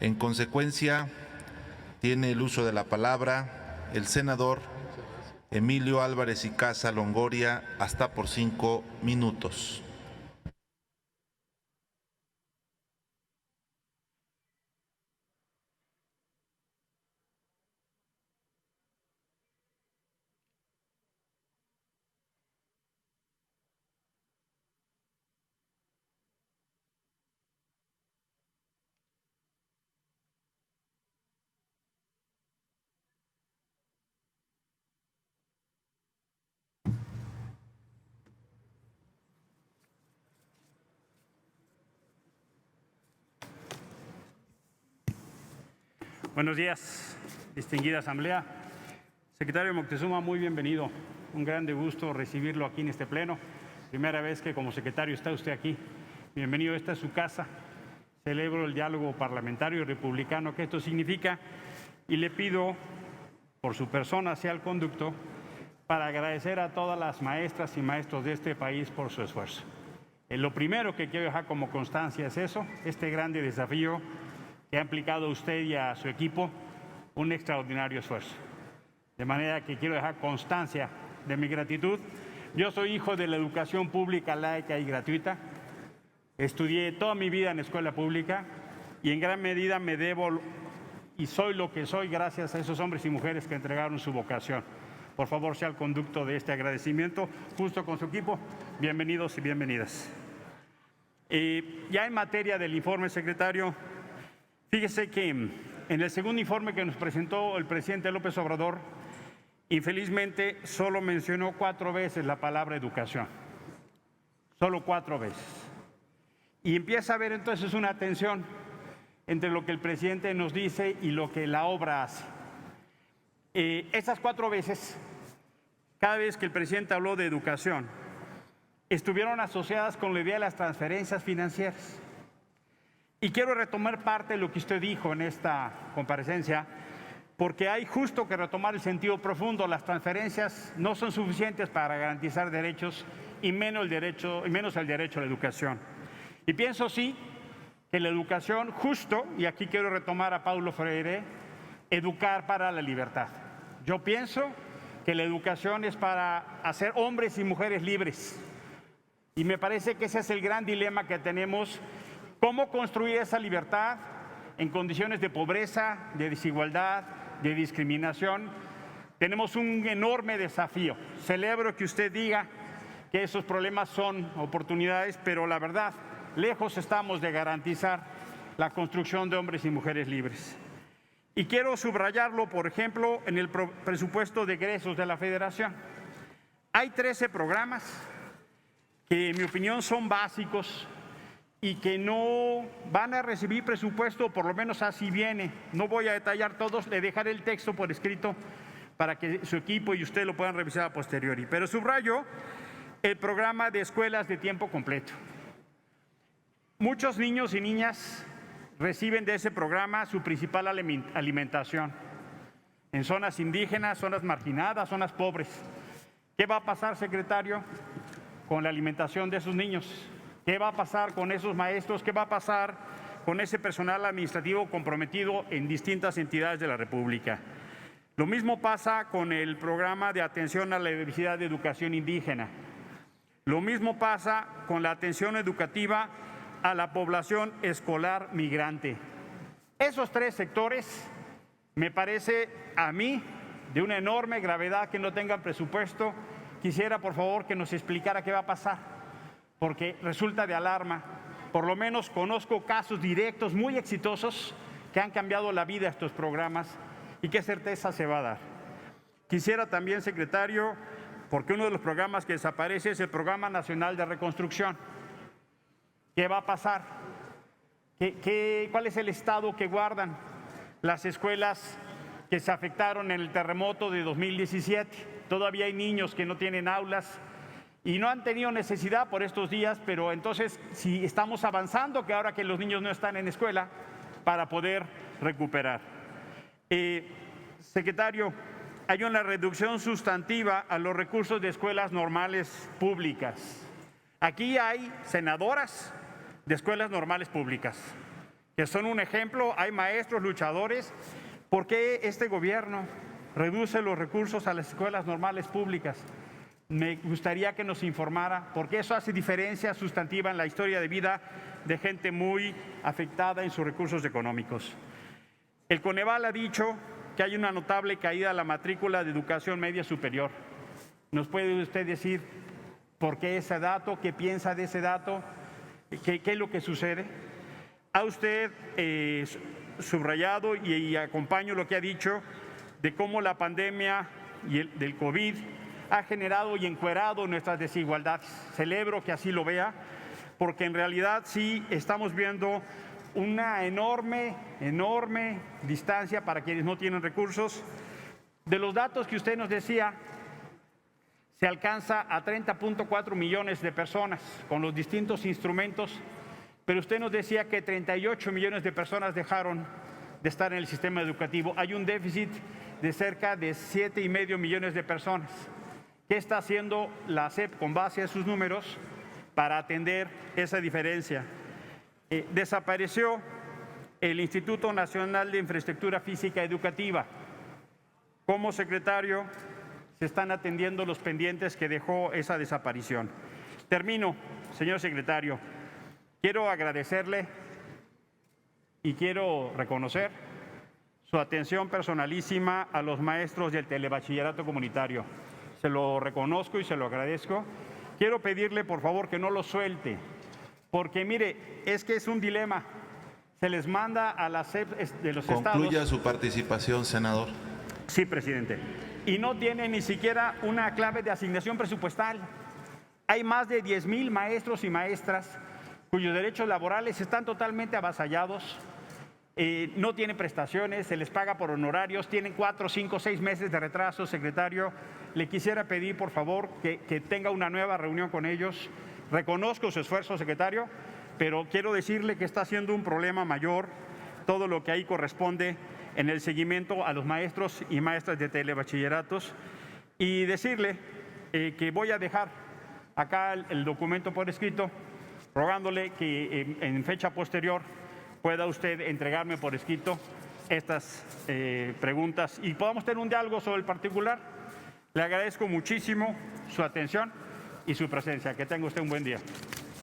En consecuencia, tiene el uso de la palabra el senador Emilio Álvarez y Casa Longoria, hasta por 5 minutos. Buenos días, distinguida Asamblea. Secretario Moctezuma, muy bienvenido. Un grande gusto recibirlo aquí en este pleno. Primera vez que como secretario está usted aquí. Bienvenido, esta es su casa. Celebro el diálogo parlamentario y republicano que esto significa y le pido por su persona sea el conducto para agradecer a todas las maestras y maestros de este país por su esfuerzo. Lo primero que quiero dejar como constancia es eso, este grande desafío que ha implicado a usted y a su equipo un extraordinario esfuerzo. De manera que quiero dejar constancia de mi gratitud. Yo soy hijo de la educación pública, laica y gratuita. Estudié toda mi vida en escuela pública y en gran medida me debo y soy lo que soy gracias a esos hombres y mujeres que entregaron su vocación. Por favor, sea el conducto de este agradecimiento, justo con su equipo. Bienvenidos y bienvenidas. Ya en materia del informe, secretario, fíjese que en el segundo informe que nos presentó el presidente López Obrador, infelizmente solo mencionó 4 veces la palabra educación. Solo 4 veces. Y empieza a haber entonces una tensión entre lo que el presidente nos dice y lo que la obra hace. Esas 4 veces, cada vez que el presidente habló de educación, estuvieron asociadas con la idea de las transferencias financieras. Y quiero retomar parte de lo que usted dijo en esta comparecencia, porque hay justo que retomar el sentido profundo. Las transferencias no son suficientes para garantizar derechos y menos el derecho a la educación. Y pienso sí que la educación justo, y aquí quiero retomar a Paulo Freire, educar para la libertad. Yo pienso que la educación es para hacer hombres y mujeres libres. Y me parece que ese es el gran dilema que tenemos. ¿Cómo construir esa libertad en condiciones de pobreza, de desigualdad, de discriminación? Tenemos un enorme desafío. Celebro que usted diga que esos problemas son oportunidades, pero la verdad, lejos estamos de garantizar la construcción de hombres y mujeres libres. Y quiero subrayarlo, por ejemplo, en el presupuesto de egresos de la Federación. Hay 13 programas que, en mi opinión, son básicos y que no van a recibir presupuesto, por lo menos así viene. No voy a detallar todos, le dejaré el texto por escrito para que su equipo y usted lo puedan revisar a posteriori. Pero subrayo el programa de escuelas de tiempo completo. Muchos niños y niñas reciben de ese programa su principal alimentación en zonas indígenas, zonas marginadas, zonas pobres. ¿Qué va a pasar, secretario, con la alimentación de esos niños? ¿Qué va a pasar con esos maestros? ¿Qué va a pasar con ese personal administrativo comprometido en distintas entidades de la República? Lo mismo pasa con el programa de atención a la diversidad de educación indígena. Lo mismo pasa con la atención educativa a la población escolar migrante. Esos 3 sectores me parece a mí de una enorme gravedad que no tengan presupuesto. Quisiera, por favor, que nos explicara qué va a pasar, porque resulta de alarma. Por lo menos conozco casos directos muy exitosos que han cambiado la vida a estos programas y qué certeza se va a dar. Quisiera también, secretario, porque uno de los programas que desaparece es el Programa Nacional de Reconstrucción. ¿Qué va a pasar? ¿Cuál es el estado que guardan las escuelas que se afectaron en el terremoto de 2017? Todavía hay niños que no tienen aulas y no han tenido necesidad por estos días, pero entonces si estamos avanzando, que ahora que los niños no están en escuela, para poder recuperar. Secretario, hay una reducción sustantiva a los recursos de escuelas normales públicas. Aquí hay senadoras de escuelas normales públicas que son un ejemplo, hay maestros luchadores. ¿Por qué este gobierno reduce los recursos a las escuelas normales públicas? Me gustaría que nos informara, porque eso hace diferencia sustantiva en la historia de vida de gente muy afectada en sus recursos económicos. El Coneval ha dicho que hay una notable caída de la matrícula de educación media superior. ¿Nos puede usted decir por qué ese dato? ¿Qué piensa de ese dato? ¿Qué es lo que sucede? Ha usted subrayado y acompaño lo que ha dicho de cómo la pandemia del COVID ha generado y encuerado nuestras desigualdades. Celebro que así lo vea, porque en realidad sí estamos viendo una enorme distancia para quienes no tienen recursos. De los datos que usted nos decía, se alcanza a 30.4 millones de personas con los distintos instrumentos, pero usted nos decía que 38 millones de personas dejaron de estar en el sistema educativo. Hay un déficit de cerca de 7,5 millones de personas. ¿Qué está haciendo la SEP con base a sus números para atender esa diferencia? Desapareció el Instituto Nacional de Infraestructura Física Educativa. Como secretario, se están atendiendo los pendientes que dejó esa desaparición. Termino, señor secretario. Quiero agradecerle y quiero reconocer su atención personalísima a los maestros del telebachillerato comunitario. Se lo reconozco y se lo agradezco. Quiero pedirle, por favor, que no lo suelte, porque mire, es que es un dilema. Se les manda a la SEP de los estados. Concluya su participación, senador. Sí, presidente. Y no tiene ni siquiera una clave de asignación presupuestal. Hay más de 10,000 maestros y maestras cuyos derechos laborales están totalmente avasallados. No tienen prestaciones, se les paga por honorarios, tienen 4, 5, 6 meses de retraso, secretario. Le quisiera pedir, por favor, que tenga una nueva reunión con ellos. Reconozco su esfuerzo, secretario, pero quiero decirle que está siendo un problema mayor todo lo que ahí corresponde en el seguimiento a los maestros y maestras de telebachilleratos. Y decirle que voy a dejar acá el documento por escrito, rogándole que en fecha posterior pueda usted entregarme por escrito estas preguntas y podamos tener un diálogo sobre el particular. Le agradezco muchísimo su atención y su presencia. Que tenga usted un buen día.